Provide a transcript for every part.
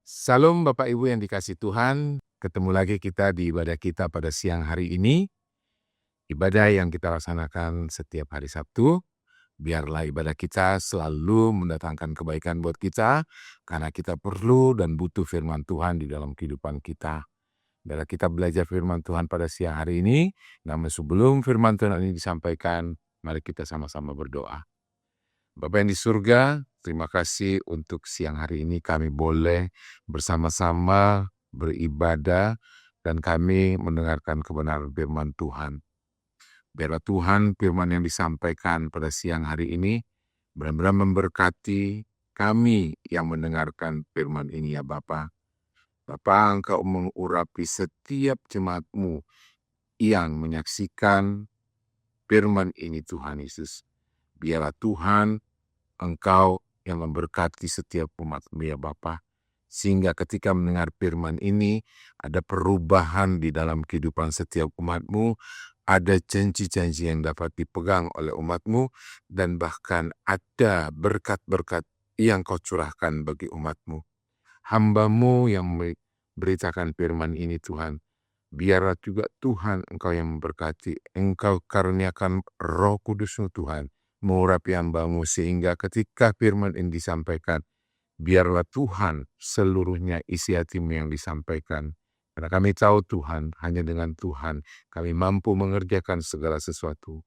Salam Bapak Ibu yang dikasihi Tuhan, ketemu lagi kita di ibadah kita pada siang hari ini. Ibadah yang kita laksanakan setiap hari Sabtu. Biarlah ibadah kita selalu mendatangkan kebaikan buat kita, karena kita perlu dan butuh firman Tuhan di dalam kehidupan kita. Biarlah kita belajar firman Tuhan pada siang hari ini. Namun sebelum firman Tuhan ini disampaikan, mari kita sama-sama berdoa. Bapa yang di surga, terima kasih untuk siang hari ini kami boleh bersama-sama beribadah dan kami mendengarkan kebenaran firman Tuhan. Biarlah Tuhan firman yang disampaikan pada siang hari ini benar-benar memberkati kami yang mendengarkan firman ini ya Bapa. Bapa, Engkau mengurapi setiap jemaat-Mu yang menyaksikan firman ini Tuhan Yesus. Biarlah Tuhan Engkau yang memberkati setiap umat-Mu ya Bapa, sehingga ketika mendengar firman ini ada perubahan di dalam kehidupan setiap umat-Mu, ada janji-janji yang dapat dipegang oleh umat-Mu, dan bahkan ada berkat-berkat yang Kau curahkan bagi umat-Mu. Hamba-Mu yang memberitakan firman ini Tuhan, biarlah juga Tuhan Engkau yang memberkati, Engkau karuniakan Roh Kudus-Mu Tuhan, mengurapi hamba-Mu sehingga ketika firman ini disampaikan, biarlah Tuhan seluruhnya isi hati-Mu yang disampaikan. Karena kami tahu Tuhan, hanya dengan Tuhan kami mampu mengerjakan segala sesuatu.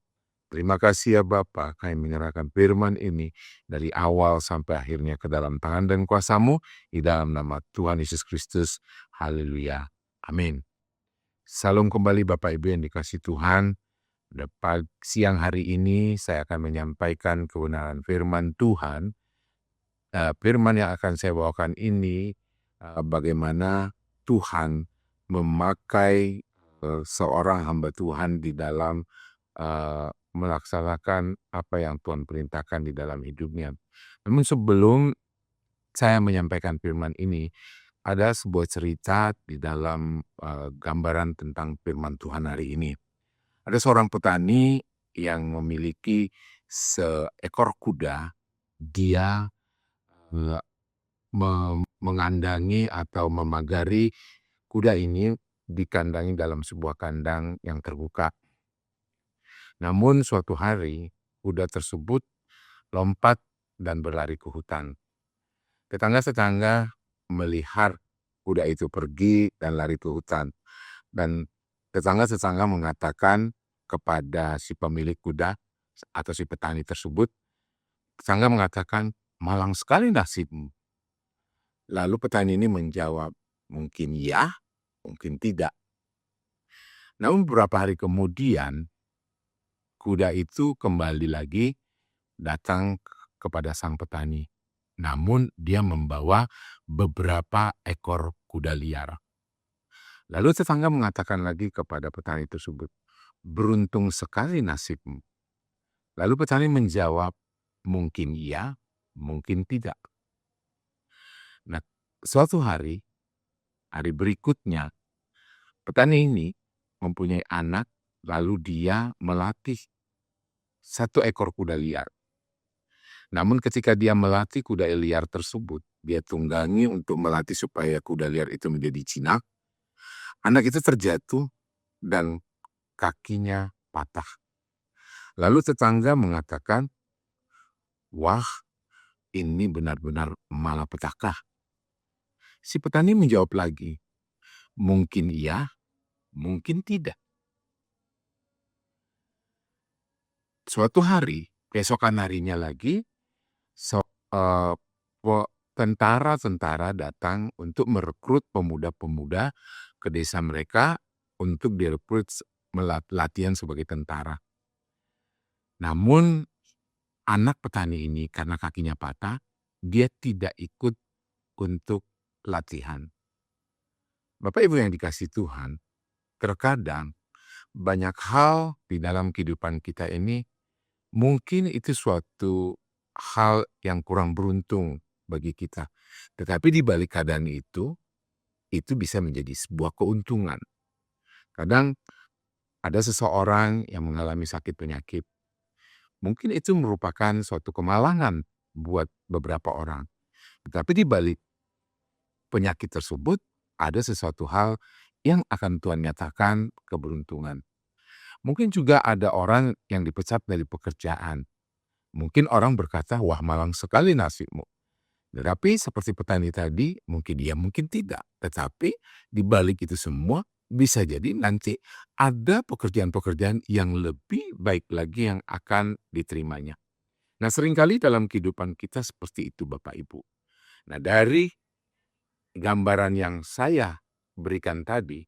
Terima kasih ya Bapa, kami menyerahkan firman ini dari awal sampai akhirnya ke dalam tangan dan kuasa-Mu, di dalam nama Tuhan Yesus Kristus. Haleluya. Amin. Salam kembali Bapak Ibu yang dikasihi Tuhan. Siang hari ini saya akan menyampaikan kebenaran firman Tuhan. Firman yang akan saya bawakan ini bagaimana Tuhan memakai seorang hamba Tuhan di dalam melaksanakan apa yang Tuhan perintahkan di dalam hidupnya. Namun sebelum saya menyampaikan firman ini, ada sebuah cerita di dalam gambaran tentang firman Tuhan hari ini. Ada seorang petani yang memiliki seekor kuda. Dia mengandangi atau memagari kuda ini dikandangi dalam sebuah kandang yang terbuka. Namun suatu hari kuda tersebut lompat dan berlari ke hutan. Tetangga-tetangga melihat kuda itu pergi dan lari ke hutan. Dan tetangga-tetangga mengatakan kepada si pemilik kuda atau si petani tersebut, tetangga mengatakan, "Malang sekali nasibmu." Lalu petani ini menjawab, "Mungkin ya, mungkin tidak." Namun beberapa hari kemudian, kuda itu kembali lagi datang kepada sang petani. Namun dia membawa beberapa ekor kuda liar. Lalu tetangga mengatakan lagi kepada petani tersebut, "Beruntung sekali nasibmu." Lalu petani menjawab, "Mungkin iya, mungkin tidak." Nah, suatu hari berikutnya, petani ini mempunyai anak, lalu dia melatih satu ekor kuda liar. Namun ketika dia melatih kuda liar tersebut, dia tunggangi untuk melatih supaya kuda liar itu menjadi jinak. Anak itu terjatuh dan kakinya patah. Lalu tetangga mengatakan, "Wah, ini benar-benar malapetaka." Si petani menjawab lagi, "Mungkin iya, mungkin tidak." Suatu hari, keesokan harinya lagi, tentara-tentara datang untuk merekrut pemuda-pemuda ke desa mereka untuk direkrut latihan sebagai tentara. Namun anak petani ini karena kakinya patah, dia tidak ikut untuk latihan. Bapak Ibu yang dikasihi Tuhan, terkadang banyak hal di dalam kehidupan kita ini mungkin itu suatu hal yang kurang beruntung bagi kita. Tetapi di balik keadaan itu bisa menjadi sebuah keuntungan. Kadang ada seseorang yang mengalami sakit penyakit. Mungkin itu merupakan suatu kemalangan buat beberapa orang. Tetapi di balik penyakit tersebut ada sesuatu hal yang akan Tuhan nyatakan keberuntungan. Mungkin juga ada orang yang dipecat dari pekerjaan. Mungkin orang berkata, wah malang sekali nasibmu. Tetapi seperti petani tadi, mungkin dia mungkin tidak. Tetapi di balik itu semua, bisa jadi nanti ada pekerjaan-pekerjaan yang lebih baik lagi yang akan diterimanya. Nah, seringkali dalam kehidupan kita seperti itu Bapak Ibu. Nah, dari gambaran yang saya berikan tadi,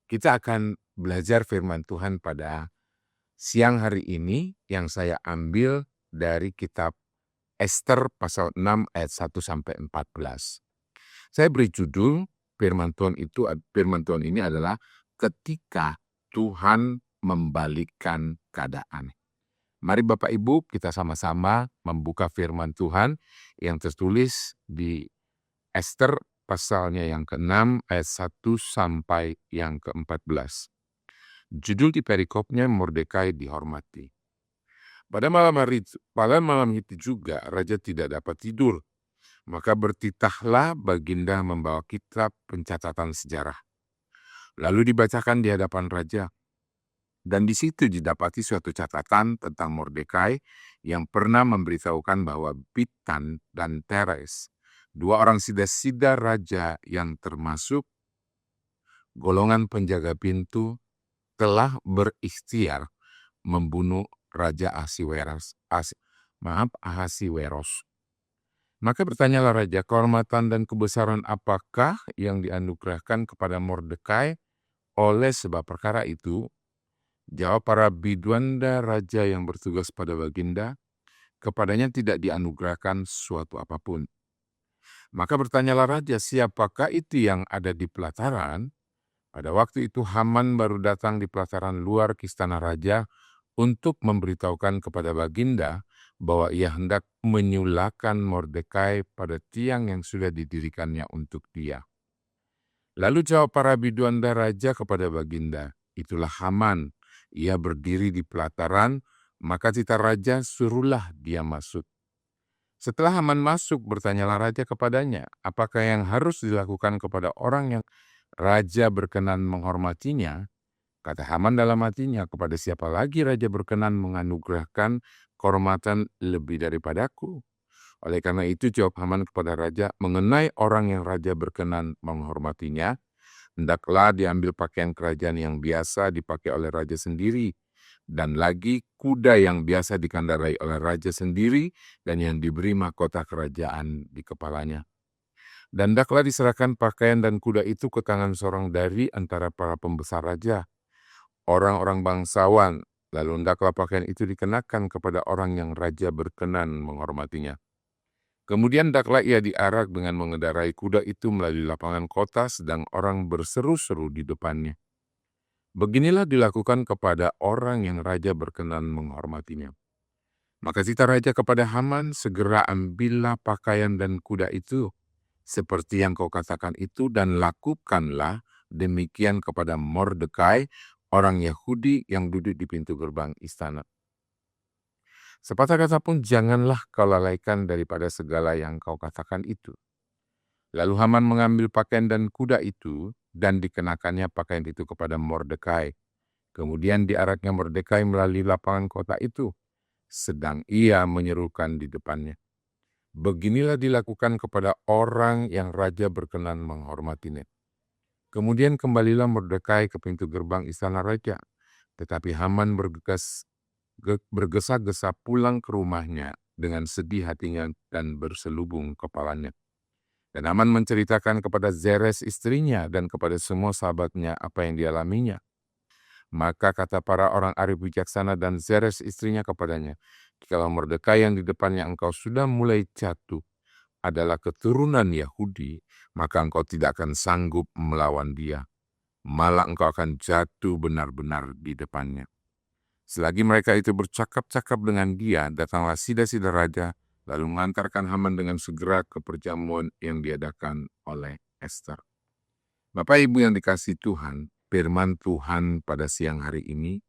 kita akan belajar firman Tuhan pada siang hari ini yang saya ambil dari kitab Ester pasal 6 ayat 1 sampai 14. Saya beri judul firman Tuhan ini adalah ketika Tuhan membalikkan keadaan. Mari Bapak Ibu kita sama-sama membuka firman Tuhan yang tertulis di Ester pasalnya yang ke-6 ayat 1 sampai yang ke-14. Judul di perikopnya Mordekai dihormati. Pada malam itu juga raja tidak dapat tidur. Maka bertitahlah Baginda membawa kitab pencatatan sejarah. Lalu dibacakan di hadapan raja. Dan di situ didapati suatu catatan tentang Mordekai yang pernah memberitahukan bahwa Bitan dan Teres, dua orang sida-sida raja yang termasuk golongan penjaga pintu, telah berikhtiar membunuh Raja Ahasiweros. Maka bertanyalah raja, kehormatan dan kebesaran apakah yang dianugerahkan kepada Mordekai oleh sebab perkara itu? Jawab para biduanda raja yang bertugas pada Baginda, kepadanya tidak dianugerahkan suatu apapun. Maka bertanyalah raja, siapakah itu yang ada di pelataran? Pada waktu itu Haman baru datang di pelataran luar ke istana raja untuk memberitahukan kepada Baginda bahwa ia hendak menyulakan Mordekai pada tiang yang sudah didirikannya untuk dia. Lalu jawab para biduanda raja kepada Baginda, itulah Haman. Ia berdiri di pelataran, maka titah raja suruhlah dia masuk. Setelah Haman masuk, bertanyalah raja kepadanya, apakah yang harus dilakukan kepada orang yang raja berkenan menghormatinya? Kata Haman dalam hatinya, kepada siapa lagi raja berkenan menganugerahkan kehormatan lebih daripadaku? Oleh karena itu jawab Haman kepada raja, mengenai orang yang raja berkenan menghormatinya, hendaklah diambil pakaian kerajaan yang biasa dipakai oleh raja sendiri, dan lagi kuda yang biasa dikandarai oleh raja sendiri, dan yang diberi mahkota kerajaan di kepalanya. Dan hendaklah diserahkan pakaian dan kuda itu ke tangan seorang dari antara para pembesar raja, orang-orang bangsawan, lalu hendaklah pakaian itu dikenakan kepada orang yang raja berkenan menghormatinya. Kemudian hendaklah ia diarak dengan mengendarai kuda itu melalui lapangan kota, sedang orang berseru-seru di depannya. Beginilah dilakukan kepada orang yang raja berkenan menghormatinya. Maka titah raja kepada Haman, segera ambillah pakaian dan kuda itu, seperti yang kau katakan itu, dan lakukanlah demikian kepada Mordekai, orang Yahudi yang duduk di pintu gerbang istana. Sepatah kata pun janganlah kau lalaikan daripada segala yang kau katakan itu. Lalu Haman mengambil pakaian dan kuda itu, dan dikenakannya pakaian itu kepada Mordekai. Kemudian diaraknya Mordekai melalui lapangan kota itu, sedang ia menyerukan di depannya. Beginilah dilakukan kepada orang yang raja berkenan menghormatinya. Kemudian kembalilah Mordekai ke pintu gerbang istana raja, tetapi Haman bergesa-gesa pulang ke rumahnya dengan sedih hatinya dan berselubung kepalanya. Dan Haman menceritakan kepada Zeres istrinya dan kepada semua sahabatnya apa yang dialaminya. Maka kata para orang arif bijaksana dan Zeres istrinya kepadanya, "Jikalau Mordekai yang di depannya engkau sudah mulai jatuh adalah keturunan Yahudi, maka engkau tidak akan sanggup melawan dia. Malah engkau akan jatuh benar-benar di depannya." Selagi mereka itu bercakap-cakap dengan dia, datanglah sida-sida raja, lalu mengantarkan Haman dengan segera ke perjamuan yang diadakan oleh Ester. Bapak Ibu yang dikasihi Tuhan, firman Tuhan pada siang hari ini,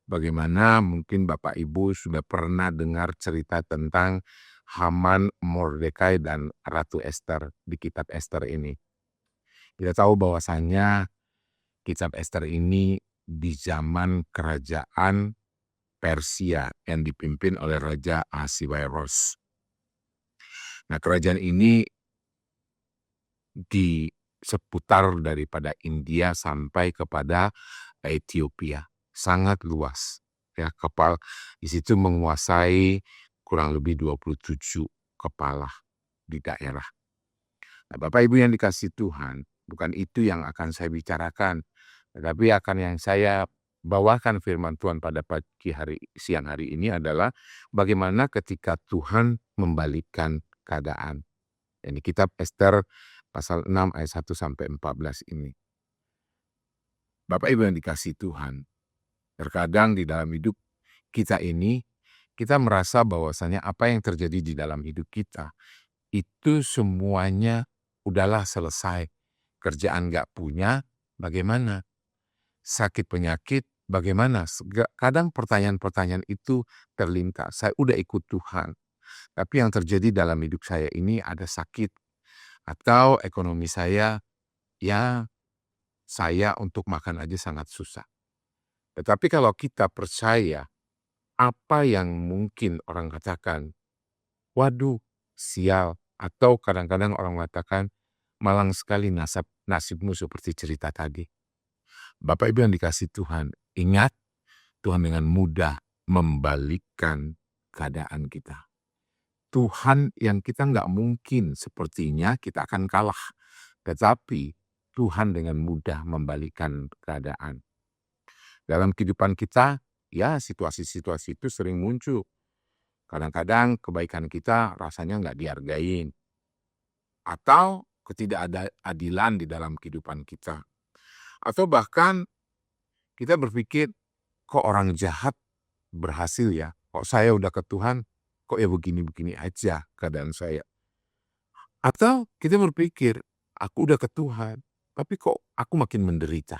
bagaimana mungkin Bapak Ibu sudah pernah dengar cerita tentang Haman, Mordekai, dan Ratu Ester di kitab Ester ini. Kita tahu bahwasannya kitab Ester ini di zaman kerajaan Persia yang dipimpin oleh Raja Ahasiweros. Nah, kerajaan ini di seputar daripada India sampai kepada Ethiopia. Sangat luas. Ya, di situ menguasai kurang lebih 27 kepala di daerah. Nah, Bapak Ibu yang dikasihi Tuhan, bukan itu yang akan saya bicarakan, tetapi akan yang saya bawakan firman Tuhan pada siang hari ini adalah bagaimana ketika Tuhan membalikkan keadaan. Ini kitab Ester pasal 6 ayat 1 sampai 14 ini. Bapak Ibu yang dikasihi Tuhan, terkadang di dalam hidup kita ini, kita merasa bahwasannya apa yang terjadi di dalam hidup kita, itu semuanya udahlah selesai. Kerjaan gak punya, bagaimana? Sakit penyakit, bagaimana? Kadang pertanyaan-pertanyaan itu terlintas. Saya udah ikut Tuhan, tapi yang terjadi dalam hidup saya ini ada sakit. Atau ekonomi saya, ya saya untuk makan aja sangat susah. Tetapi kalau kita percaya apa yang mungkin orang katakan, waduh, sial. Atau kadang-kadang orang mengatakan, malang sekali nasibmu seperti cerita tadi. Bapak Ibu yang dikasihi Tuhan, ingat Tuhan dengan mudah membalikkan keadaan kita. Tuhan yang kita nggak mungkin sepertinya kita akan kalah. Tetapi Tuhan dengan mudah membalikkan keadaan. Dalam kehidupan kita, ya situasi-situasi itu sering muncul. Kadang-kadang kebaikan kita rasanya nggak dihargain. Atau ketidakadilan di dalam kehidupan kita. Atau bahkan kita berpikir, kok orang jahat berhasil ya? Kok saya udah ke Tuhan, kok ya begini-begini aja keadaan saya? Atau kita berpikir, aku udah ke Tuhan, tapi kok aku makin menderita?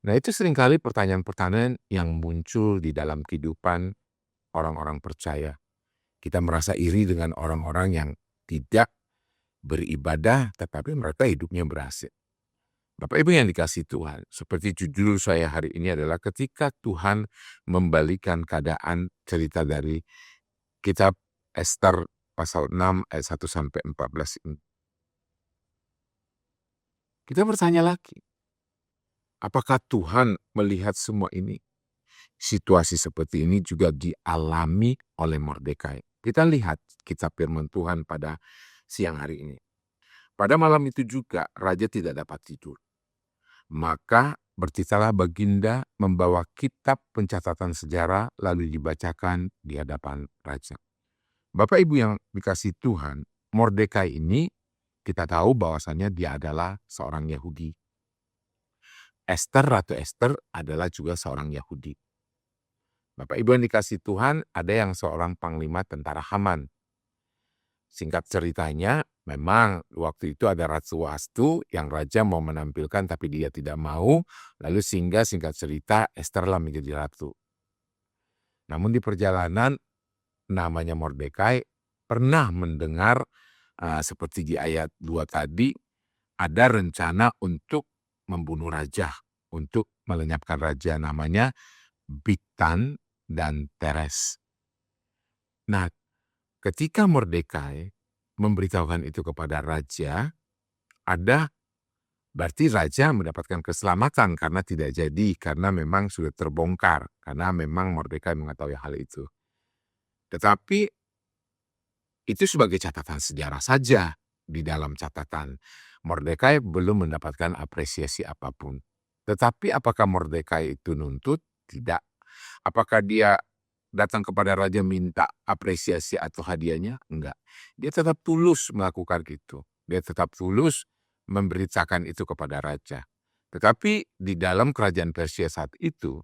Nah, itu seringkali pertanyaan-pertanyaan yang muncul di dalam kehidupan orang-orang percaya. Kita merasa iri dengan orang-orang yang tidak beribadah, tetapi mereka hidupnya berhasil. Bapak Ibu yang dikasihi Tuhan, seperti judul saya hari ini adalah ketika Tuhan membalikan keadaan, cerita dari kitab Ester pasal 6 ayat 1 sampai 14 ini. Kita bertanya lagi, apakah Tuhan melihat semua ini? Situasi seperti ini juga dialami oleh Mordekai. Kita lihat kitab firman Tuhan pada siang hari ini. Pada malam itu juga raja tidak dapat tidur. Maka bertitalah baginda membawa kitab pencatatan sejarah lalu dibacakan di hadapan raja. Bapak Ibu yang dikasihi Tuhan, Mordekai ini kita tahu bahwasannya dia adalah seorang Yahudi. Ratu Ester adalah juga seorang Yahudi. Bapak Ibu yang dikasihi Tuhan, ada yang seorang panglima tentara Haman. Singkat ceritanya, memang waktu itu ada Ratu Wastu yang raja mau menampilkan tapi dia tidak mau, lalu sehingga singkat cerita Esterlah menjadi ratu. Namun di perjalanan namanya Mordekai pernah mendengar seperti di ayat 2 tadi, ada rencana untuk membunuh raja, untuk melenyapkan raja namanya Bigtan dan Teres. Nah, ketika Mordekai memberitahukan itu kepada raja, berarti raja mendapatkan keselamatan karena tidak jadi, karena memang sudah terbongkar, karena memang Mordekai mengetahui hal itu. Tetapi itu sebagai catatan sejarah saja. Di dalam catatan, Mordekai belum mendapatkan apresiasi apapun. Tetapi apakah Mordekai itu nuntut? Tidak. Apakah dia datang kepada raja minta apresiasi atau hadiahnya? Enggak. Dia tetap tulus melakukan itu. Dia tetap tulus memberitakan itu kepada raja. Tetapi di dalam kerajaan Persia saat itu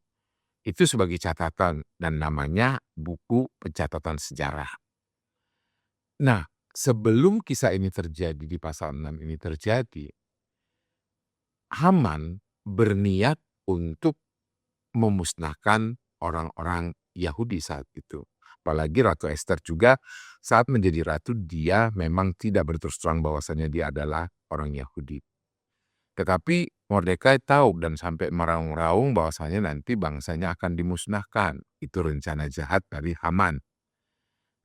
sebagai catatan dan namanya buku pencatatan sejarah. Nah, sebelum kisah ini terjadi di pasal 6 ini terjadi, Haman berniat untuk memusnahkan orang-orang Yahudi saat itu. Apalagi Ratu Ester juga saat menjadi ratu dia memang tidak berterus terang bahwasanya dia adalah orang Yahudi. Tetapi Mordekai tahu dan sampai meraung-raung bahwasanya nanti bangsanya akan dimusnahkan. Itu rencana jahat dari Haman.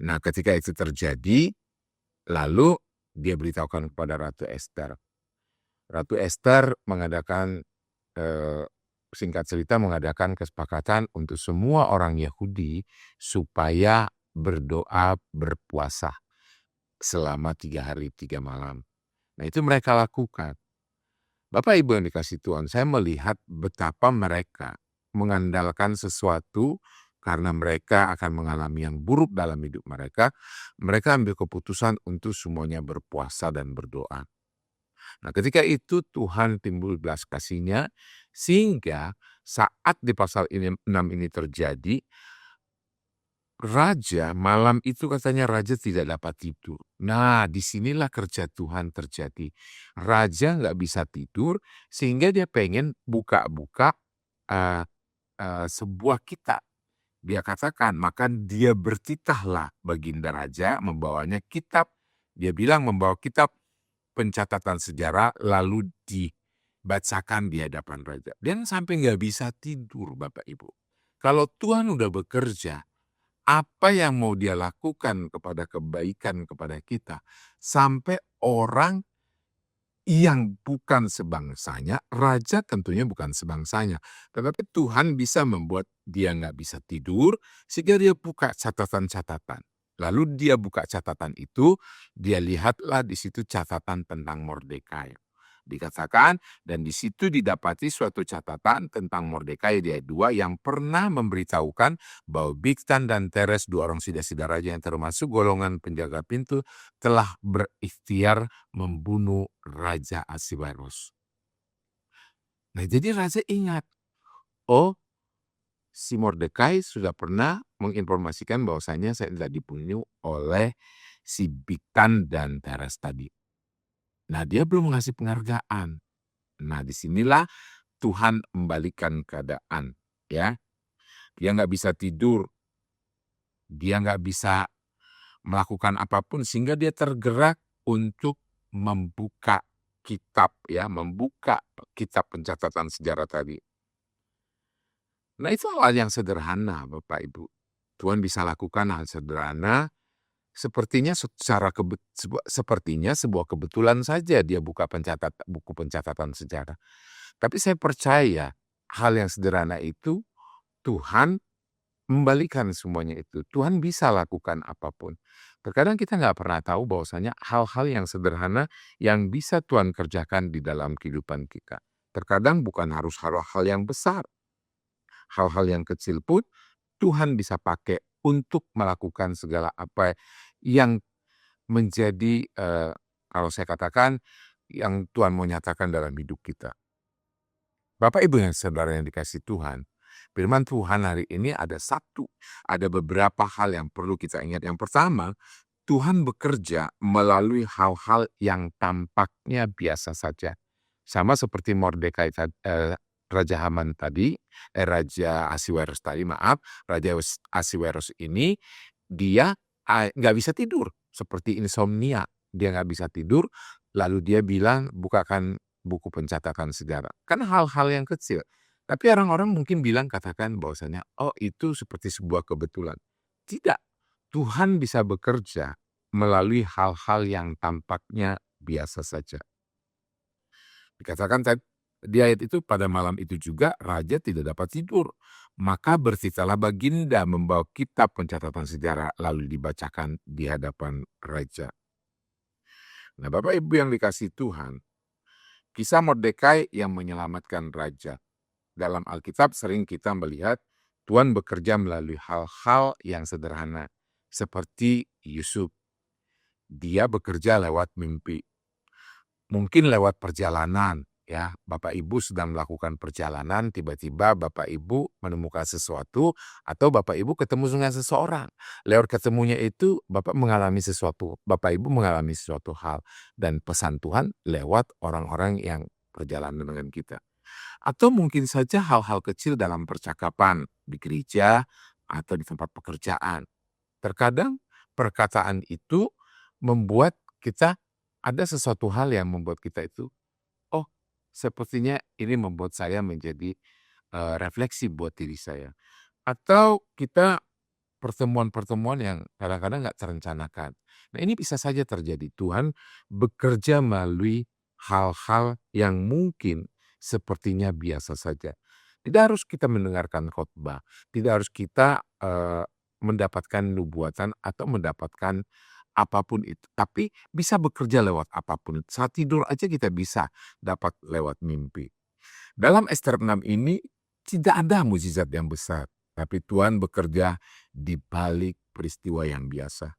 Nah, ketika itu terjadi, lalu dia beritahukan kepada Ratu Ester. Ratu Ester mengadakan, singkat cerita mengadakan kesepakatan untuk semua orang Yahudi supaya berdoa, berpuasa selama 3 hari 3 malam. Nah, itu mereka lakukan. Bapak Ibu yang dikasihi Tuhan, saya melihat betapa mereka mengandalkan sesuatu karena mereka akan mengalami yang buruk dalam hidup mereka. Mereka ambil keputusan untuk semuanya berpuasa dan berdoa. Nah, ketika itu Tuhan timbul belas kasih-Nya sehingga saat di pasal 6 ini terjadi, raja malam itu katanya raja tidak dapat tidur. Nah, disinilah kerja Tuhan terjadi. Raja nggak bisa tidur sehingga dia pengen buka-buka uh, sebuah kitab. Dia katakan, maka dia bertitahlah baginda raja membawanya kitab. Dia bilang membawa kitab pencatatan sejarah lalu dibacakan di hadapan raja. Dan sampai nggak bisa tidur Bapak Ibu. Kalau Tuhan udah bekerja, apa yang mau dia lakukan kepada kebaikan kepada kita, sampai orang yang bukan sebangsanya, raja tentunya bukan sebangsanya, tetapi Tuhan bisa membuat dia nggak bisa tidur, sehingga dia buka catatan-catatan. Lalu dia buka catatan itu, dia lihatlah di situ catatan tentang Mordekai. Dikatakan, dan di situ didapati suatu catatan tentang Mordekai di ayat 2 yang pernah memberitahukan bahwa Bigtan dan Teres, 2 orang sida-sida raja yang termasuk golongan penjaga pintu, telah berikhtiar membunuh Raja Ahasweros. Nah, jadi raja ingat, oh, si Mordekai sudah pernah menginformasikan bahwasanya saya telah dibunuh oleh si Bigtan dan Teres tadi. Nah, dia belum mengasih penghargaan. Nah, disinilah Tuhan membalikan keadaan, ya. Dia nggak bisa tidur, dia nggak bisa melakukan apapun sehingga dia tergerak untuk membuka kitab, ya, membuka kitab pencatatan sejarah tadi. Nah, itu hal yang sederhana Bapak Ibu. Tuhan bisa lakukan hal sederhana, sepertinya sepertinya sebuah kebetulan saja dia buka buku pencatatan sejarah. Tapi saya percaya hal yang sederhana itu Tuhan membalikan semuanya itu. Tuhan bisa lakukan apapun. Terkadang kita nggak pernah tahu bahwasanya hal-hal yang sederhana yang bisa Tuhan kerjakan di dalam kehidupan kita. Terkadang bukan harus hal-hal yang besar. Hal-hal yang kecil pun Tuhan bisa pakai untuk melakukan segala apa yang menjadi, kalau saya katakan, yang Tuhan mau nyatakan dalam hidup kita. Bapak Ibu yang saudara yang dikasihi Tuhan, firman Tuhan hari ini ada beberapa hal yang perlu kita ingat. Yang pertama, Tuhan bekerja melalui hal-hal yang tampaknya biasa saja. Sama seperti Mordekai Raja Haman tadi, Raja Ahasweros tadi, maaf, Raja Ahasweros ini dia nggak bisa tidur, seperti insomnia. Dia nggak bisa tidur, lalu dia bilang, bukakan buku pencatatan sejarah. Kan hal-hal yang kecil. Tapi orang-orang mungkin katakan bahwasanya, oh itu seperti sebuah kebetulan. Tidak, Tuhan bisa bekerja melalui hal-hal yang tampaknya biasa saja. Dikatakan di ayat itu, pada malam itu juga raja tidak dapat tidur. Maka bersitalah baginda membawa kitab pencatatan sejarah lalu dibacakan di hadapan raja. Nah, Bapak Ibu yang dikasihi Tuhan, kisah Mordekai yang menyelamatkan raja. Dalam Alkitab sering kita melihat Tuhan bekerja melalui hal-hal yang sederhana. Seperti Yusuf, dia bekerja lewat mimpi. Mungkin lewat perjalanan, ya. Bapak Ibu sedang melakukan perjalanan, tiba-tiba Bapak Ibu menemukan sesuatu atau Bapak Ibu ketemu dengan seseorang. Lewat ketemunya itu Bapak mengalami sesuatu, Bapak Ibu mengalami sesuatu hal, dan pesan Tuhan lewat orang-orang yang perjalanan dengan kita. Atau mungkin saja hal-hal kecil dalam percakapan di gereja atau di tempat pekerjaan. Terkadang perkataan itu membuat kita ada sesuatu hal yang membuat kita itu, oh sepertinya ini membuat saya menjadi refleksi buat diri saya. Atau kita pertemuan-pertemuan yang kadang-kadang nggak terencanakan. Nah ini bisa saja terjadi. Tuhan bekerja melalui hal-hal yang mungkin sepertinya biasa saja. Tidak harus kita mendengarkan khotbah, tidak harus kita mendapatkan nubuatan atau mendapatkan apapun itu. Tapi bisa bekerja lewat apapun. Saat tidur aja kita bisa dapat lewat mimpi. Dalam Ester 6 ini tidak ada mukjizat yang besar. Tapi Tuhan bekerja di balik peristiwa yang biasa.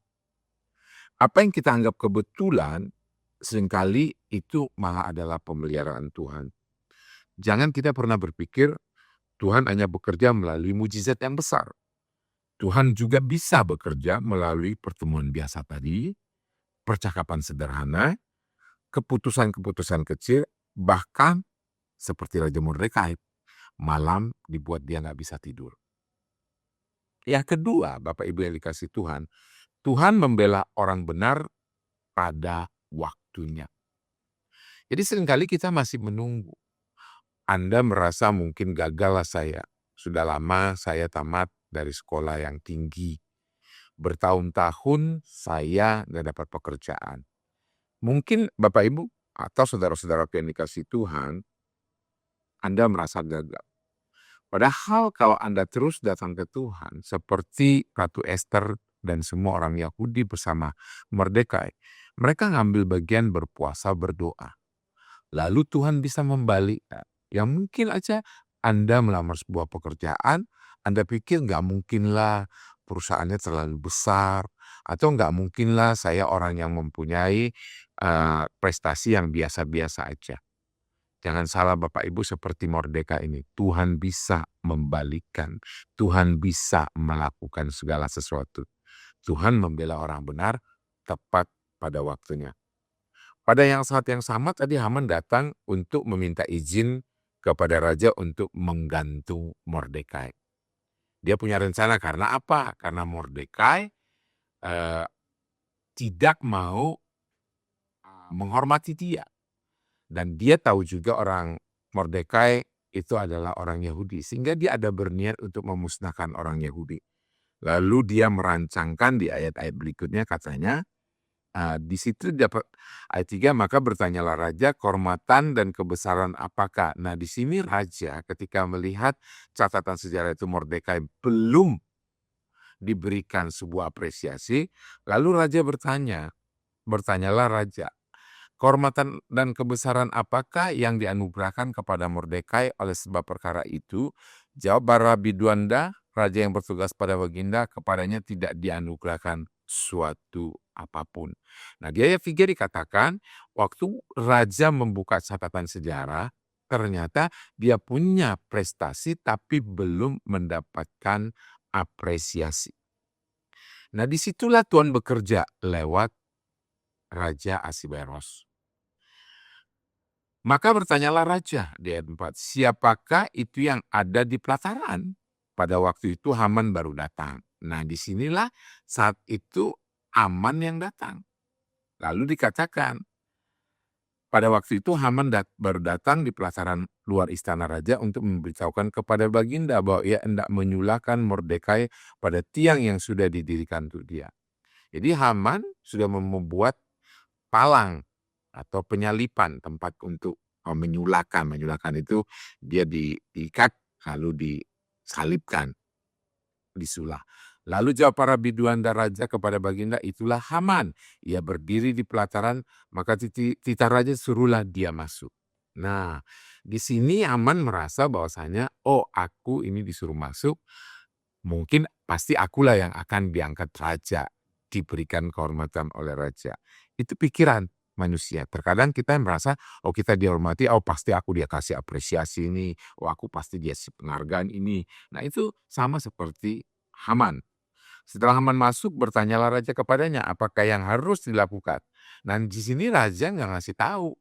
Apa yang kita anggap kebetulan, seringkali itu malah adalah pemeliharaan Tuhan. Jangan kita pernah berpikir Tuhan hanya bekerja melalui mukjizat yang besar. Tuhan juga bisa bekerja melalui pertemuan biasa tadi, percakapan sederhana, keputusan-keputusan kecil, bahkan seperti Raja Mordekai, malam dibuat dia nggak bisa tidur. Yang kedua, Bapak Ibu yang dikasih Tuhan, Tuhan membela orang benar pada waktunya. Jadi seringkali kita masih menunggu. Anda merasa mungkin gagal lah saya. Sudah lama saya tamat dari sekolah yang tinggi. Bertahun-tahun saya nggak dapat pekerjaan. Mungkin Bapak Ibu atau saudara-saudara yang dikasih Tuhan, Anda merasa gagal. Padahal kalau Anda terus datang ke Tuhan, seperti Ratu Esther dan semua orang Yahudi bersama Mordekai, mereka ngambil bagian berpuasa berdoa. Lalu Tuhan bisa membalikkan. Yang mungkin aja Anda melamar sebuah pekerjaan, Anda pikir nggak mungkinlah perusahaannya terlalu besar, atau nggak mungkinlah saya orang yang mempunyai prestasi yang biasa-biasa aja. Jangan salah Bapak Ibu seperti Mordekai ini. Tuhan bisa membalikkan. Tuhan bisa melakukan segala sesuatu. Tuhan membela orang benar tepat pada waktunya. Pada saat yang sama tadi Haman datang untuk meminta izin kepada raja untuk menggantung Mordekai. Dia punya rencana karena apa? Karena Mordekai tidak mau menghormati dia. Dan dia tahu juga orang Mordekai itu adalah orang Yahudi. Sehingga dia ada berniat untuk memusnahkan orang Yahudi. Lalu dia merancangkan di ayat-ayat berikutnya katanya, di situ dapat ayat 3, maka bertanyalah raja, kehormatan dan kebesaran apakah? Nah di sini raja ketika melihat catatan sejarah itu Mordekai belum diberikan sebuah apresiasi, lalu raja bertanyalah raja, kehormatan dan kebesaran apakah yang dianugerahkan kepada Mordekai oleh sebab perkara itu? Jawab Barabiduanda, raja yang bertugas pada baginda, kepadanya tidak dianugerahkan suatu apapun. Nah dia pikir dikatakan, waktu raja membuka catatan sejarah, ternyata dia punya prestasi tapi belum mendapatkan apresiasi. Nah disitulah Tuhan bekerja lewat Raja Ahasveros. Maka bertanyalah raja di ayat 4, siapakah itu yang ada di pelataran? Pada waktu itu Haman baru datang. Nah disinilah saat itu Haman yang datang. Lalu dikatakan, pada waktu itu Haman baru datang di pelataran luar istana raja untuk memberitahukan kepada baginda bahwa ia hendak menyulahkan Mordekai pada tiang yang sudah didirikan untuk dia. Jadi Haman sudah membuat palang atau penyalipan tempat untuk menyulahkan. Menyulahkan itu dia diikat lalu disalibkan, disulah. Lalu jawab para biduan dan raja kepada baginda, itulah Haman. Ia berdiri di pelataran, maka titah raja suruhlah dia masuk. Nah, di sini Haman merasa bahwasanya, oh aku ini disuruh masuk, mungkin pasti akulah yang akan diangkat raja, diberikan kehormatan oleh raja. Itu pikiran manusia. Terkadang kita merasa, oh kita dihormati, oh pasti aku dia kasih apresiasi ini, oh aku pasti dia kasih penghargaan ini. Nah itu sama seperti Haman. Setelah Haman masuk, bertanyalah raja kepadanya, apakah yang harus dilakukan? Nah di sini raja nggak ngasih tahu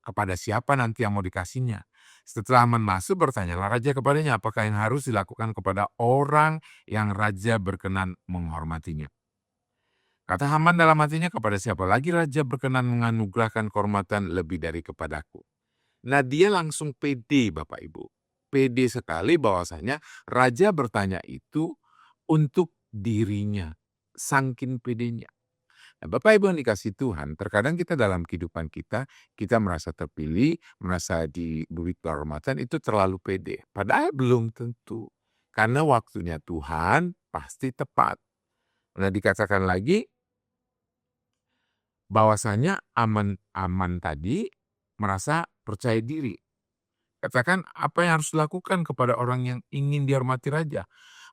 kepada siapa nanti yang mau dikasihnya. Setelah Haman masuk, bertanyalah raja kepadanya, apakah yang harus dilakukan kepada orang yang raja berkenan menghormatinya. Kata Haman dalam hatinya, kepada siapa lagi raja berkenan menganugerahkan kehormatan lebih dari kepadaku. Nah, dia langsung pede, Bapak Ibu. Pede sekali bahwasanya raja bertanya itu untuk dirinya. Saking pedenya. Nah, Bapak Ibu yang dikasih Tuhan, terkadang kita dalam kehidupan kita merasa terpilih, merasa diberi kehormatan, itu terlalu pede. Padahal belum tentu. Karena waktunya Tuhan pasti tepat. Nah, dikatakan lagi bahwasanya Aman tadi merasa percaya diri. Katakan apa yang harus dilakukan kepada orang yang ingin dihormati raja.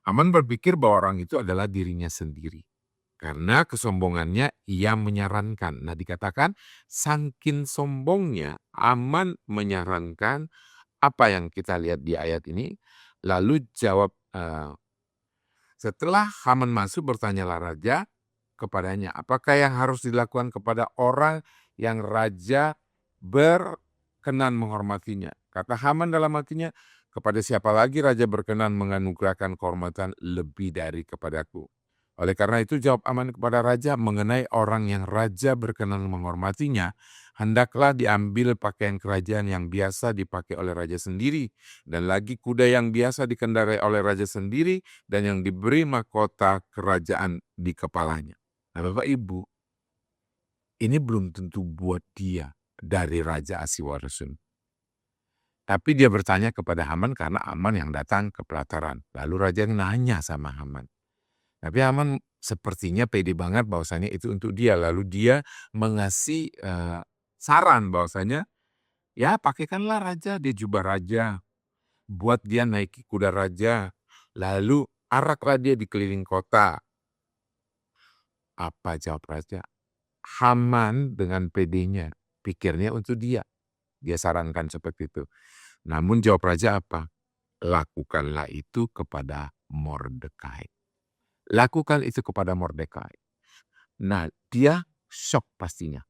Aman berpikir bahwa orang itu adalah dirinya sendiri. Karena kesombongannya ia menyarankan. Nah, dikatakan saking sombongnya Aman menyarankan apa yang kita lihat di ayat ini. Lalu jawab, setelah Haman masuk, bertanyalah raja kepadanya, apakah yang harus dilakukan kepada orang yang raja berkenan menghormatinya? Kata Haman dalam hatinya, kepada siapa lagi raja berkenan menganugerahkan kehormatan lebih dari kepadaku. Oleh karena itu jawab Haman kepada raja mengenai orang yang raja berkenan menghormatinya, hendaklah diambil pakaian kerajaan yang biasa dipakai oleh raja sendiri, dan lagi kuda yang biasa dikendarai oleh raja sendiri, dan yang diberi mahkota kerajaan di kepalanya. Nah, Bapak Ibu, ini belum tentu buat dia dari Raja Aswarusun. Tapi dia bertanya kepada Haman karena Haman yang datang ke pelataran. Lalu raja nanya sama Haman. Tapi Haman sepertinya pede banget bahwasanya itu untuk dia. Lalu dia mengasih saran bahwasanya, ya pakaikanlah raja, dia jubah raja. Buat dia naiki kuda raja. Lalu araklah dia di keliling kota. Apa jawab raja? Haman dengan pedenya, pikirnya untuk dia. Dia sarankan seperti itu. Namun jawab raja apa? Lakukanlah itu kepada Mordekai. Lakukan itu kepada Mordekai. Nah, dia shock pastinya.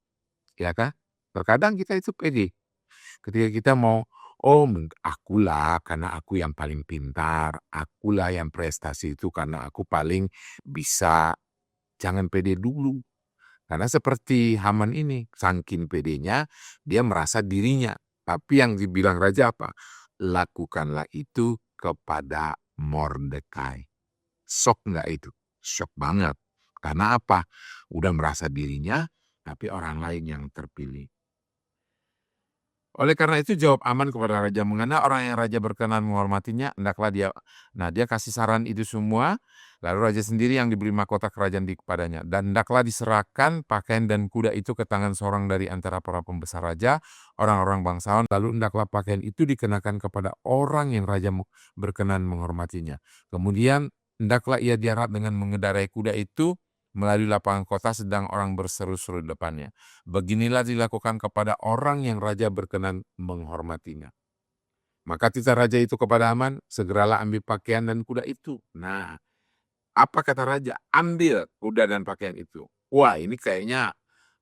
Ya kan? Terkadang kita itu pede. Ketika kita mau, akulah karena aku yang paling pintar. Akulah yang prestasi itu karena aku paling bisa. Jangan pede dulu. Karena seperti Haman ini, saking pedenya, dia merasa dirinya. Tapi yang dibilang raja apa? Lakukanlah itu kepada Mordekai. Shock nggak itu? Shock banget. Karena apa? Udah merasa dirinya, tapi orang lain yang terpilih. Oleh karena itu jawab Haman kepada raja, mengenai orang yang raja berkenan menghormatinya, hendaklah dia. Nah, dia kasih saran itu semua, lalu raja sendiri yang diberi mahkota kerajaan kepadanya. Dan hendaklah diserahkan pakaian dan kuda itu ke tangan seorang dari antara para pembesar raja, orang-orang bangsawan, lalu hendaklah pakaian itu dikenakan kepada orang yang raja berkenan menghormatinya. Kemudian hendaklah ia diarak dengan mengendarai kuda itu melalui lapangan kota sedang orang berseru-seru di depannya. Beginilah dilakukan kepada orang yang raja berkenan menghormatinya. Maka titah raja itu kepada Haman, segeralah ambil pakaian dan kuda itu. Nah, apa kata raja? Ambil kuda dan pakaian itu. Wah, ini kayaknya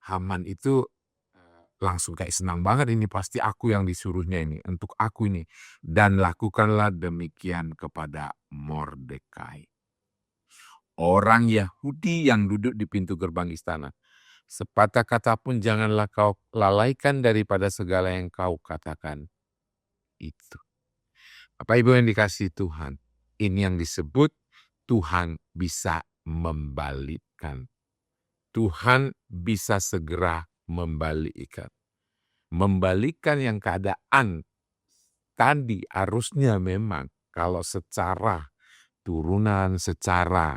Haman itu langsung kayak senang banget, ini pasti aku yang disuruhnya ini, untuk aku ini. Dan lakukanlah demikian kepada Mordekai, orang Yahudi yang duduk di pintu gerbang istana. Sepatah kata pun janganlah kau lalaikan daripada segala yang kau katakan itu. Bapak Ibu yang dikasihi Tuhan, ini yang disebut Tuhan bisa membalikkan. Tuhan bisa segera membalikkan. Membalikkan yang keadaan tadi harusnya memang kalau secara turunan, secara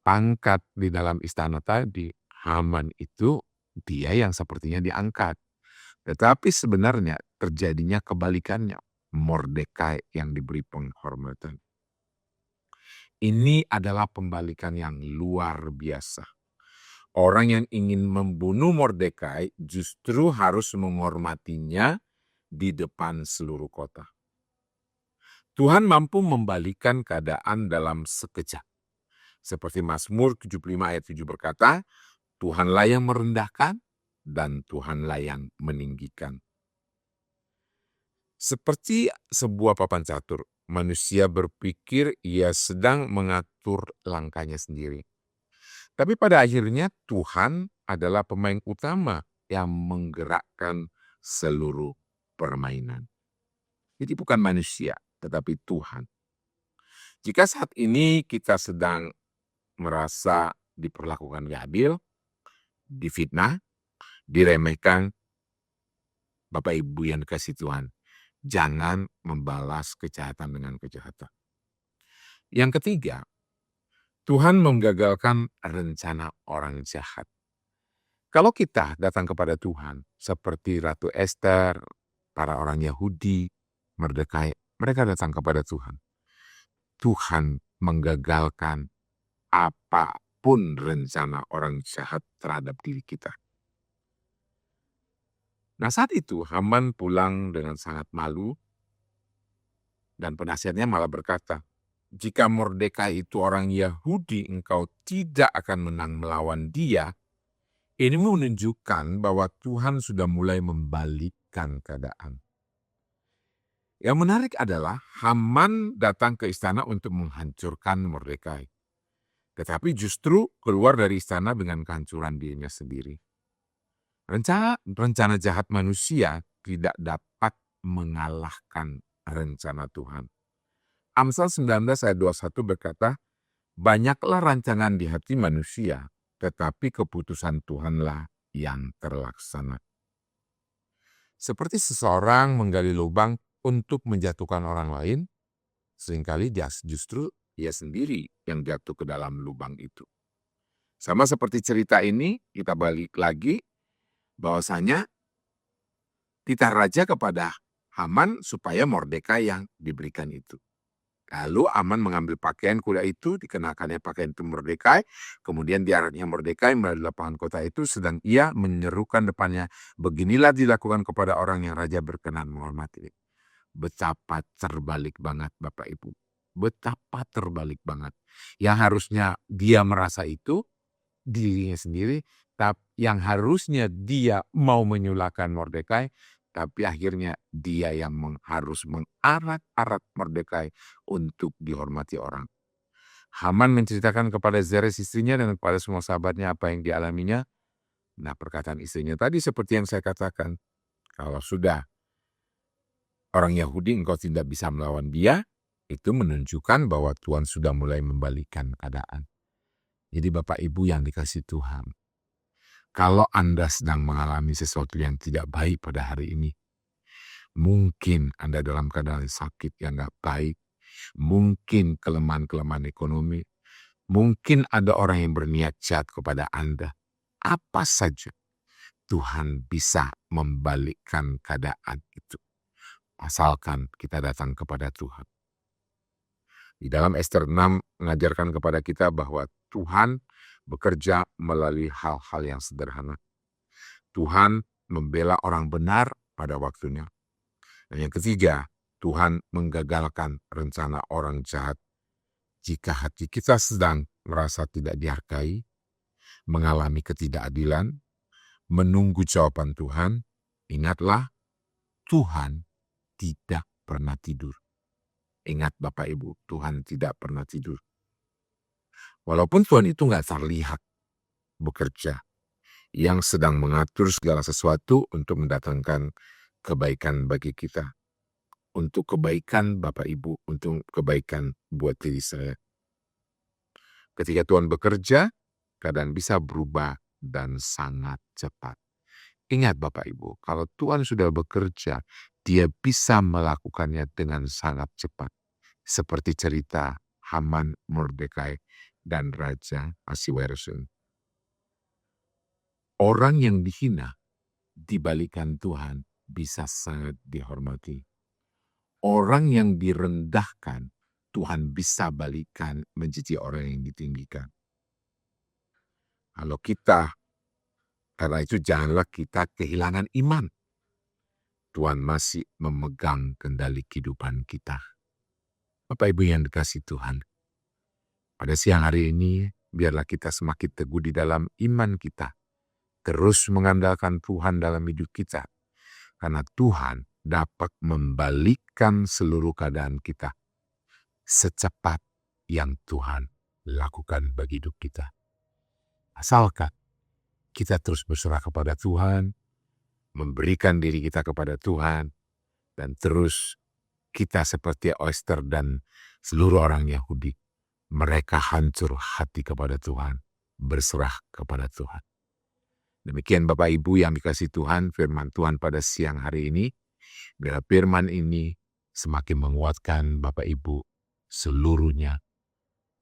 pangkat di dalam istana tadi, Haman itu dia yang sepertinya diangkat. Tetapi sebenarnya terjadinya kebalikannya. Mordekai yang diberi penghormatan. Ini adalah pembalikan yang luar biasa. Orang yang ingin membunuh Mordekai justru harus menghormatinya di depan seluruh kota. Tuhan mampu membalikan keadaan dalam sekejap. Seperti Mazmur 75 ayat 7 berkata, Tuhanlah yang merendahkan dan Tuhanlah yang meninggikan. Seperti sebuah papan catur, manusia berpikir ia sedang mengatur langkahnya sendiri. Tapi pada akhirnya Tuhan adalah pemain utama yang menggerakkan seluruh permainan. Jadi bukan manusia, tetapi Tuhan. Jika saat ini kita sedang merasa diperlakukan gak adil, difitnah, diremehkan, Bapak Ibu yang dikasih Tuhan, jangan membalas kejahatan dengan kejahatan. Yang ketiga, Tuhan menggagalkan rencana orang jahat. Kalau kita datang kepada Tuhan, seperti Ratu Esther, para orang Yahudi, Mordekai, mereka datang kepada Tuhan. Tuhan menggagalkan apapun rencana orang jahat terhadap diri kita. Nah saat itu Haman pulang dengan sangat malu dan penasihatnya malah berkata, jika Mordekai itu orang Yahudi, engkau tidak akan menang melawan dia. Ini menunjukkan bahwa Tuhan sudah mulai membalikkan keadaan. Yang menarik adalah Haman datang ke istana untuk menghancurkan Mordekai. Tetapi justru keluar dari istana dengan kehancuran dirinya sendiri. Rencana jahat manusia tidak dapat mengalahkan rencana Tuhan. Amsal 19 ayat 21 berkata, banyaklah rancangan di hati manusia, tetapi keputusan Tuhanlah yang terlaksana. Seperti seseorang menggali lubang untuk menjatuhkan orang lain, seringkali justru ia sendiri yang jatuh ke dalam lubang itu. Sama seperti cerita ini, kita balik lagi, bahwasanya titah raja kepada Haman supaya Mordekai yang diberikan itu. Lalu Haman mengambil pakaian kuda itu, dikenakannya pakaian itu Mordekai, kemudian diaraknya Mordekai melalui lapangan kota itu, sedang ia menyerukan depannya, beginilah dilakukan kepada orang yang raja berkenan menghormati. Betapa terbalik banget Bapak Ibu. Betapa terbalik banget. Yang harusnya dia merasa itu, dirinya sendiri, tapi yang harusnya dia mau menyulahkan Mordekai, tapi akhirnya dia yang harus mengarat-arat Mordekai untuk dihormati orang. Haman menceritakan kepada Zeres istrinya dan kepada semua sahabatnya apa yang dialaminya. Nah perkataan istrinya tadi seperti yang saya katakan, kalau sudah orang Yahudi engkau tidak bisa melawan dia, itu menunjukkan bahwa Tuhan sudah mulai membalikkan keadaan. Jadi Bapak Ibu yang dikasih Tuhan, kalau Anda sedang mengalami sesuatu yang tidak baik pada hari ini, mungkin Anda dalam keadaan sakit yang gak baik, mungkin kelemahan-kelemahan ekonomi, mungkin ada orang yang berniat jahat kepada Anda, apa saja, Tuhan bisa membalikkan keadaan itu. Asalkan kita datang kepada Tuhan. Di dalam Ester 6 mengajarkan kepada kita bahwa Tuhan bekerja melalui hal-hal yang sederhana. Tuhan membela orang benar pada waktunya. Dan yang ketiga, Tuhan menggagalkan rencana orang jahat. Jika hati kita sedang merasa tidak dihargai, mengalami ketidakadilan, menunggu jawaban Tuhan, ingatlah Tuhan tidak pernah tidur. Ingat Bapak Ibu, Tuhan tidak pernah tidur. Walaupun Tuhan itu nggak terlihat bekerja, yang sedang mengatur segala sesuatu untuk mendatangkan kebaikan bagi kita. Untuk kebaikan Bapak Ibu, untuk kebaikan buat diri saya. Ketika Tuhan bekerja, keadaan bisa berubah dan sangat cepat. Ingat Bapak Ibu, kalau Tuhan sudah bekerja, dia bisa melakukannya dengan sangat cepat. Seperti cerita Haman, Mordekai, dan Raja Ahasweros. Orang yang dihina dibalikan Tuhan bisa sangat dihormati. Orang yang direndahkan Tuhan bisa balikan menjadi orang yang ditinggikan. Kalau kita, karena itu janganlah kita kehilangan iman. Tuhan masih memegang kendali kehidupan kita. Bapak Ibu yang dikasih Tuhan, pada siang hari ini biarlah kita semakin teguh di dalam iman kita. Terus mengandalkan Tuhan dalam hidup kita. Karena Tuhan dapat membalikkan seluruh keadaan kita secepat yang Tuhan lakukan bagi hidup kita. Asalkan kita terus berserah kepada Tuhan, memberikan diri kita kepada Tuhan, dan terus kita seperti Ester dan seluruh orang Yahudi. Mereka hancur hati kepada Tuhan, berserah kepada Tuhan. Demikian Bapak Ibu yang dikasihi Tuhan, firman Tuhan pada siang hari ini. Bila firman ini semakin menguatkan Bapak Ibu seluruhnya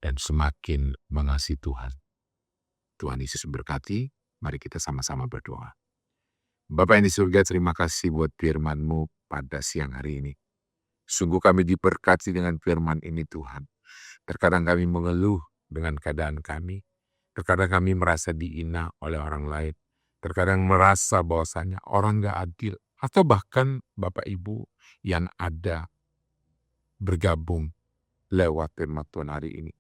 dan semakin mengasihi Tuhan. Tuhan Yesus berkati, mari kita sama-sama berdoa. Bapa yang di surga, terima kasih buat firman-Mu pada siang hari ini. Sungguh kami diberkati dengan firman ini Tuhan. Terkadang kami mengeluh dengan keadaan kami. Terkadang kami merasa dihina oleh orang lain. Terkadang merasa bahwasanya orang gak adil. Atau bahkan Bapak Ibu yang ada bergabung lewat firman Tuhan hari ini.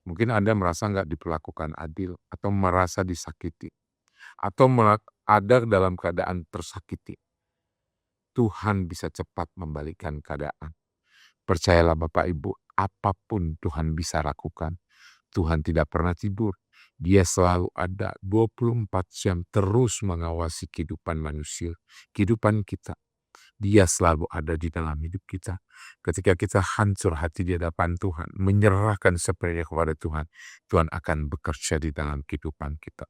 Mungkin Anda merasa gak diperlakukan adil. Atau merasa disakiti. Atau ada dalam keadaan tersakiti. Tuhan bisa cepat membalikkan keadaan. Percayalah Bapak Ibu, apapun Tuhan bisa lakukan. Tuhan tidak pernah tidur. Dia selalu ada 24 jam terus mengawasi kehidupan manusia, kehidupan kita. Dia selalu ada di dalam hidup kita. Ketika kita hancur hati di hadapan Tuhan, menyerahkan sepenuhnya kepada Tuhan, Tuhan akan bekerja di dalam kehidupan kita.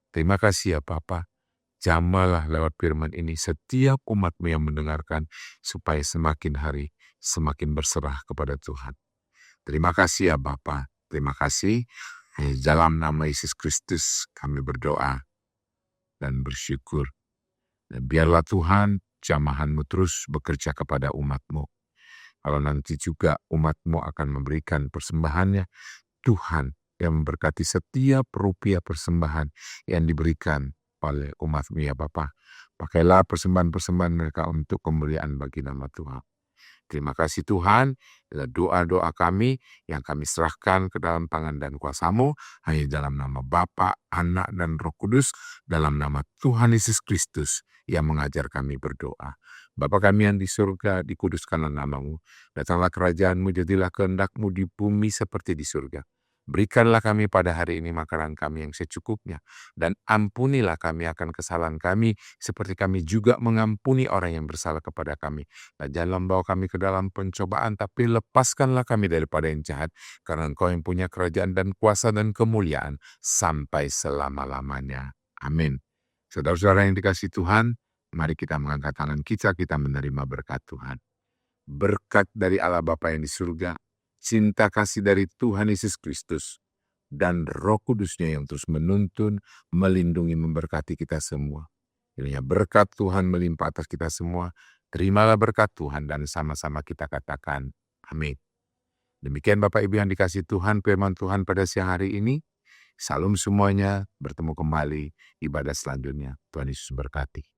Terima kasih ya Bapa. Jamalah lewat firman ini setiap umat-Mu yang mendengarkan, supaya semakin hari semakin berserah kepada Tuhan. Terima kasih ya Bapa. Terima kasih. Dalam nama Yesus Kristus kami berdoa dan bersyukur. Dan biarlah Tuhan jamahan-Mu terus bekerja kepada umat-Mu. Kalau nanti juga umat-Mu akan memberikan persembahannya, Tuhan yang memberkati setiap rupiah persembahan yang diberikan oleh umat-Mu ya Bapa. Pakailah persembahan-persembahan mereka untuk kemuliaan bagi nama Tuhan. Terima kasih Tuhan, doa-doa kami yang kami serahkan ke dalam tangan dan kuasa-Mu, hanya dalam nama Bapa, Anak, dan Roh Kudus, dalam nama Tuhan Yesus Kristus yang mengajar kami berdoa. Bapa kami yang di surga, dikuduskanlah nama-Mu, datanglah kerajaan-Mu, jadilah kehendak-Mu di bumi seperti di surga. Berikanlah kami pada hari ini makanan kami yang secukupnya, dan ampunilah kami akan kesalahan kami, seperti kami juga mengampuni orang yang bersalah kepada kami. Dan jangan membawa kami ke dalam pencobaan, tapi lepaskanlah kami daripada yang jahat, karena Engkau yang punya kerajaan dan kuasa dan kemuliaan sampai selama-lamanya. Amin. Saudara-saudara yang dikasihi Tuhan, mari kita mengangkat tangan kita menerima berkat Tuhan. Berkat dari Allah Bapa yang di surga, cinta kasih dari Tuhan Yesus Kristus, dan Roh Kudusnya yang terus menuntun, melindungi, memberkati kita semua. Kiranya berkat Tuhan melimpah atas kita semua. Terimalah berkat Tuhan dan sama-sama kita katakan amin. Demikian Bapak Ibu yang dikasihi Tuhan, firman Tuhan pada siang hari ini. Salam semuanya, bertemu kembali ibadah selanjutnya. Tuhan Yesus berkati.